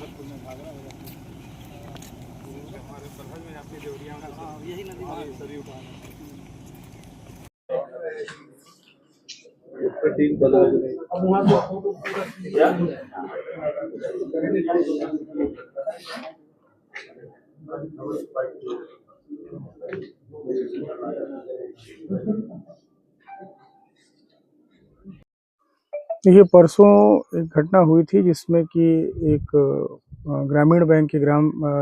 गोरखपुर में भाग रहा है हमारे सरहद में अपनी देवरिया में। हाँ यही नदी में सभी उठा देखिए, परसों एक घटना हुई थी जिसमें कि एक ग्रामीण बैंक के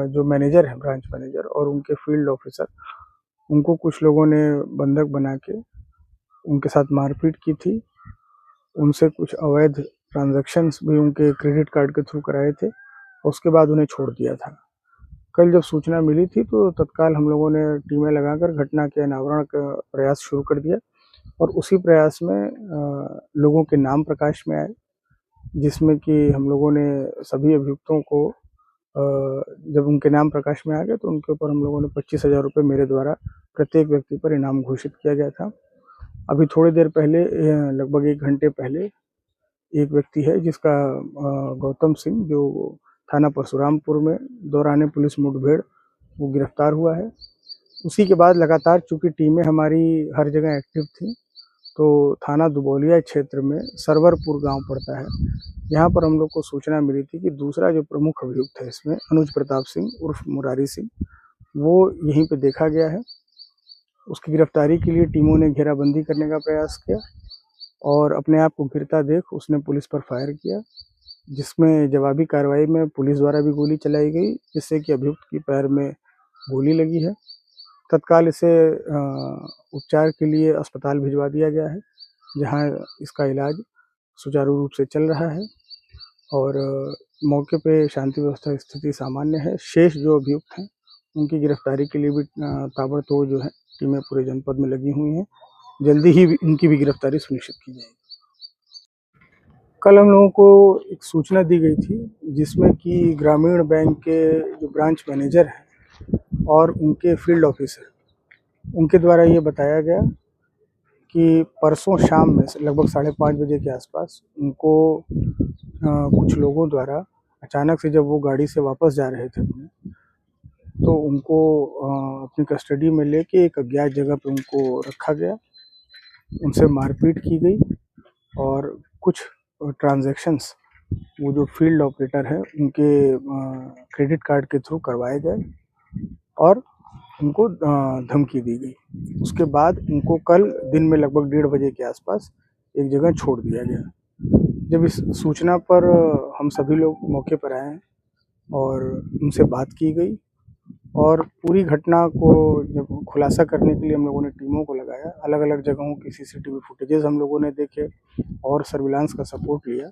जो मैनेजर हैं, ब्रांच मैनेजर और उनके फील्ड ऑफिसर, उनको कुछ लोगों ने बंधक बना के उनके साथ मारपीट की थी। उनसे कुछ अवैध ट्रांजैक्शंस भी उनके क्रेडिट कार्ड के थ्रू कराए थे। उसके बाद उन्हें छोड़ दिया था। कल जब सूचना मिली थी तो तत्काल हम लोगों ने टीमें लगाकर घटना के अनावरण का प्रयास शुरू कर दिया और उसी प्रयास में लोगों के नाम प्रकाश में आए, जिसमें कि हम लोगों ने सभी अभियुक्तों को जब उनके नाम प्रकाश में आ गए तो उनके ऊपर हम लोगों ने 25,000 रुपये मेरे द्वारा प्रत्येक व्यक्ति पर इनाम घोषित किया गया था। अभी थोड़ी देर पहले, लगभग 1 घंटे पहले, एक व्यक्ति है जिसका गौतम सिंह, जो थाना परशुरामपुर में दौरान पुलिस मुठभेड़ वो गिरफ्तार हुआ है। उसी के बाद लगातार चूंकि टीमें हमारी हर जगह एक्टिव थी, तो थाना दुबौलिया क्षेत्र में सरवरपुर गांव पड़ता है, यहाँ पर हम लोग को सूचना मिली थी कि दूसरा जो प्रमुख अभियुक्त है इसमें, अनुज प्रताप सिंह उर्फ मुरारी सिंह, वो यहीं पे देखा गया है। उसकी गिरफ्तारी के लिए टीमों ने घेराबंदी करने का प्रयास किया और अपने आप को घिरता देख उसने पुलिस पर फायर किया, जिसमें जवाबी कार्रवाई में पुलिस द्वारा भी गोली चलाई गई, जिससे कि अभियुक्त की पैर में गोली लगी है। तत्काल इसे उपचार के लिए अस्पताल भिजवा दिया गया है, जहां इसका इलाज सुचारू रूप से चल रहा है और मौके पे शांति व्यवस्था स्थिति सामान्य है। शेष जो अभियुक्त हैं उनकी गिरफ्तारी के लिए भी ताबड़तोड़ जो है टीमें पूरे जनपद में लगी हुई हैं। जल्दी ही इनकी भी गिरफ्तारी सुनिश्चित की जाएगी। कल हम लोगों को एक सूचना दी गई थी जिसमें कि ग्रामीण बैंक के जो ब्रांच मैनेजर हैं और उनके फील्ड ऑफिसर, उनके द्वारा ये बताया गया कि परसों शाम में लगभग 5:30 बजे के आसपास उनको कुछ लोगों द्वारा अचानक से, जब वो गाड़ी से वापस जा रहे थे अपने, तो उनको अपनी कस्टडी में लेके एक अज्ञात जगह पे उनको रखा गया, उनसे मारपीट की गई और कुछ ट्रांजैक्शंस वो जो फील्ड ऑपरेटर है उनके क्रेडिट कार्ड के थ्रू करवाए गए और उनको धमकी दी गई। उसके बाद उनको कल दिन में लगभग 1:30 बजे के आसपास एक जगह छोड़ दिया गया। जब इस सूचना पर हम सभी लोग मौके पर आए और उनसे बात की गई और पूरी घटना को जब खुलासा करने के लिए हम लोगों ने टीमों को लगाया, अलग अलग जगहों की सीसीटीवी फुटेजेस हम लोगों ने देखे और सर्विलांस का सपोर्ट लिया,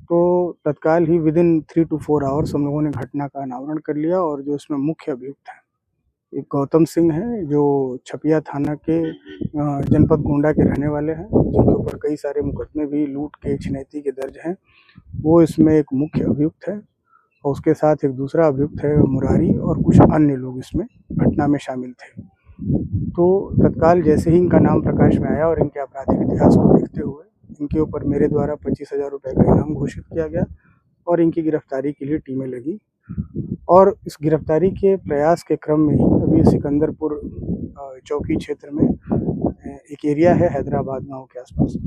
तो तत्काल ही विदिन 3 to 4 आवर्स हम लोगों ने घटना का अनावरण कर लिया। और जो इसमें मुख्य अभियुक्त हैं, एक गौतम सिंह हैं जो छपिया थाना के जनपद गोंडा के रहने वाले हैं, जिनके ऊपर कई सारे मुकदमे भी लूट के, छिनैती के दर्ज हैं, वो इसमें एक मुख्य अभियुक्त है। और उसके साथ एक दूसरा अभियुक्त है मुरारी, और कुछ अन्य लोग इसमें घटना में शामिल थे। तो तत्काल जैसे ही इनका नाम प्रकाश में आया और इनके आपराधिक इतिहास को देखते हुए इनके ऊपर मेरे द्वारा 25,000 रुपये का इनाम घोषित किया गया और इनकी गिरफ्तारी के लिए टीमें लगी। और इस गिरफ्तारी के प्रयास के क्रम में ही अभी सिकंदरपुर चौकी क्षेत्र में एक एरिया है हैदराबाद गांव के आसपास,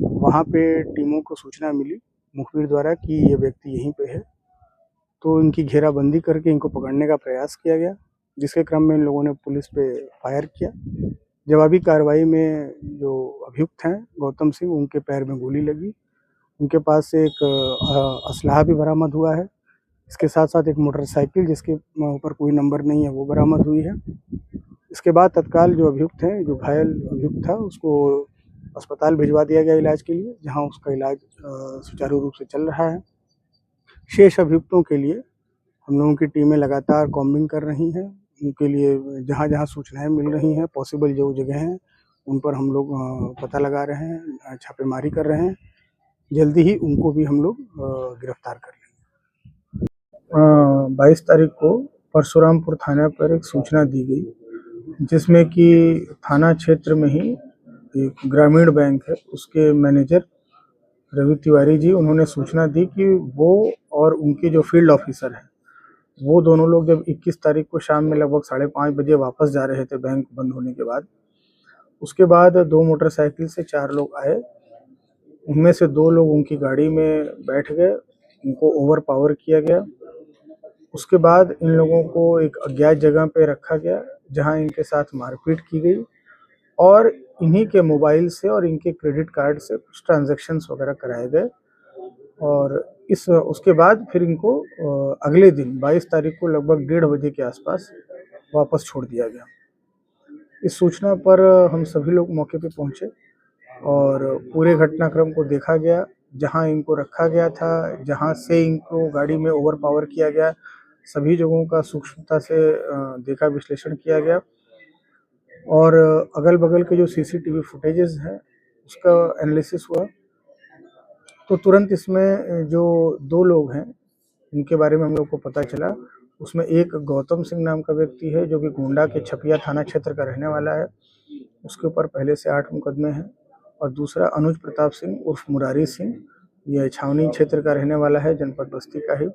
वहां पे टीमों को सूचना मिली मुखबिर द्वारा कि ये व्यक्ति यहीं पे है। तो इनकी घेराबंदी करके इनको पकड़ने का प्रयास किया गया, जिसके क्रम में इन लोगों ने पुलिस पे फायर किया। जवाबी कार्रवाई में जो अभियुक्त हैं गौतम सिंह, उनके पैर में गोली लगी। उनके पास से एक असलहा भी बरामद हुआ है। इसके साथ साथ एक मोटरसाइकिल जिसके ऊपर कोई नंबर नहीं है वो बरामद हुई है। इसके बाद तत्काल जो अभियुक्त हैं, जो घायल अभियुक्त था, उसको अस्पताल भिजवा दिया गया इलाज के लिए, जहां उसका इलाज सुचारू रूप से चल रहा है। शेष अभियुक्तों के लिए हम लोगों की टीमें लगातार कॉम्बिंग कर रही हैं। उनके लिए जहां जहां सूचनाएं मिल रही हैं, पॉसिबल जो जगह हैं, उन पर हम लोग पता लगा रहे हैं, छापेमारी कर रहे हैं। जल्दी ही उनको भी हम लोग गिरफ्तार कर लेंगे। 22 तारीख को परशुरामपुर थाना पर एक सूचना दी गई, जिसमें कि थाना क्षेत्र में ही एक ग्रामीण बैंक है, उसके मैनेजर रवि तिवारी जी, उन्होंने सूचना दी कि वो और उनके जो फील्ड ऑफिसर हैं, वो दोनों लोग जब 21 तारीख को शाम में लगभग 5:30 बजे वापस जा रहे थे बैंक बंद होने के बाद, उसके बाद 2 मोटरसाइकिल से 4 लोग आए। उनमें से 2 लोग उनकी गाड़ी में बैठ गए, उनको ओवर पावर किया गया। उसके बाद इन लोगों को एक अज्ञात जगह पे रखा गया, जहां इनके साथ मारपीट की गई और इन्हीं के मोबाइल से और इनके क्रेडिट कार्ड से कुछ ट्रांजैक्शंस वगैरह कराए गए और उसके बाद फिर इनको अगले दिन 22 तारीख को लगभग 1:30 बजे के आसपास वापस छोड़ दिया गया। इस सूचना पर हम सभी लोग मौके पे पहुंचे और पूरे घटनाक्रम को देखा गया। जहां इनको रखा गया था, जहां से इनको गाड़ी में ओवर पावर किया गया, सभी जगहों का सूक्ष्मता से देखा, विश्लेषण किया गया और अगल-बगल के जो सीसीटीवी फुटेजेस हैं, उसका एनालिसिस हुआ। तो तुरंत इसमें जो 2 लोग हैं, इनके बारे में हम लोग को पता चला। उसमें एक गौतम सिंह नाम का व्यक्ति है, जो कि गोंडा के छपिया थाना क्षेत्र का रहने वाला है। उसके ऊपर पहले से 8 मुकदमे हैं और दूसरा अनुज प्रताप सिंह उर्फ मुरारी सिंह, ये छावनी क्षेत्र का रहने वाला है, जनपद बस्ती का ही।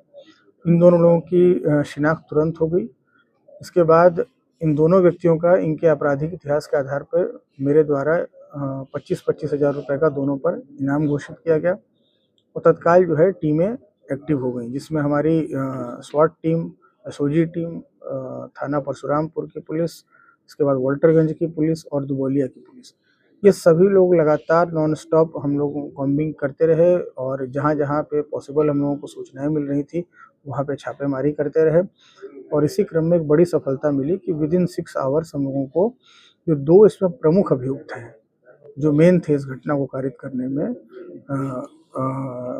इन दोनों लोगों की शिनाख्त तुरंत हो गई। इसके बाद इन दोनों व्यक्तियों का इनके आपराधिक इतिहास के आधार पर मेरे द्वारा 25-25 हज़ार रुपये का दोनों पर इनाम घोषित किया गया और तत्काल जो है टीमें एक्टिव हो गई, जिसमें हमारी स्वाट टीम, एसओजी टीम, थाना परशुरामपुर की पुलिस, इसके बाद वोल्टरगंज की पुलिस और दुबौलिया की पुलिस, ये सभी लोग लगातार नॉन स्टॉप हम लोग कॉम्बिंग करते रहे और जहाँ जहाँ पे पॉसिबल हम लोगों को सूचनाएं मिल रही थी, वहाँ पे छापेमारी करते रहे और इसी क्रम में एक बड़ी सफलता मिली कि विदिन 6 आवर्स हम लोगों को जो 2 इसमें प्रमुख अभियुक्त हैं, जो मेन थे इस घटना को कारित करने में,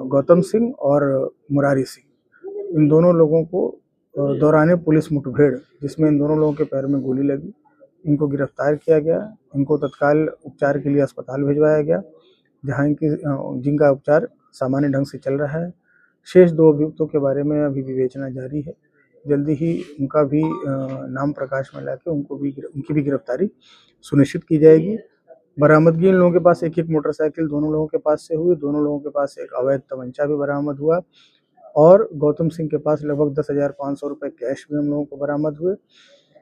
गौतम सिंह और मुरारी सिंह, इन दोनों लोगों को दौरान पुलिस मुठभेड़, जिसमें इन दोनों लोगों के पैर में गोली लगी, इनको गिरफ्तार किया गया। इनको तत्काल उपचार के लिए अस्पताल भिजवाया गया, जहां जिनका उपचार सामान्य ढंग से चल रहा है। शेष 2 अभियुक्तों के बारे में अभी विवेचना जारी है। जल्दी ही उनका भी नाम प्रकाश में लाके उनकी भी गिरफ्तारी सुनिश्चित की जाएगी। बरामदगी इन लोगों के पास 1-1 मोटरसाइकिल दोनों लोगों के पास से हुई। दोनों लोगों के पास एक अवैध तमंचा भी बरामद हुआ और गौतम सिंह के पास लगभग 10,500 रुपये कैश भी हम लोगों को बरामद हुए।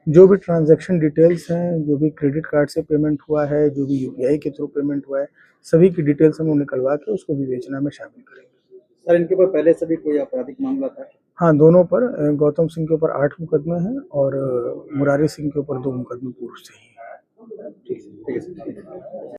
जो भी ट्रांजैक्शन डिटेल्स हैं, जो भी क्रेडिट कार्ड से पेमेंट हुआ है, जो भी यूपीआई के थ्रू पेमेंट हुआ है, सभी की डिटेल्स हम लोग निकलवा के उसको विवेचना में शामिल करेंगे। सर, इनके ऊपर पहले से भी कोई आपराधिक मामला था? हाँ, दोनों पर, गौतम सिंह के ऊपर 8 मुकदमे हैं और मुरारी सिंह के ऊपर 2 मुकदमे पूर्व से ही हैं। ठीक है सर।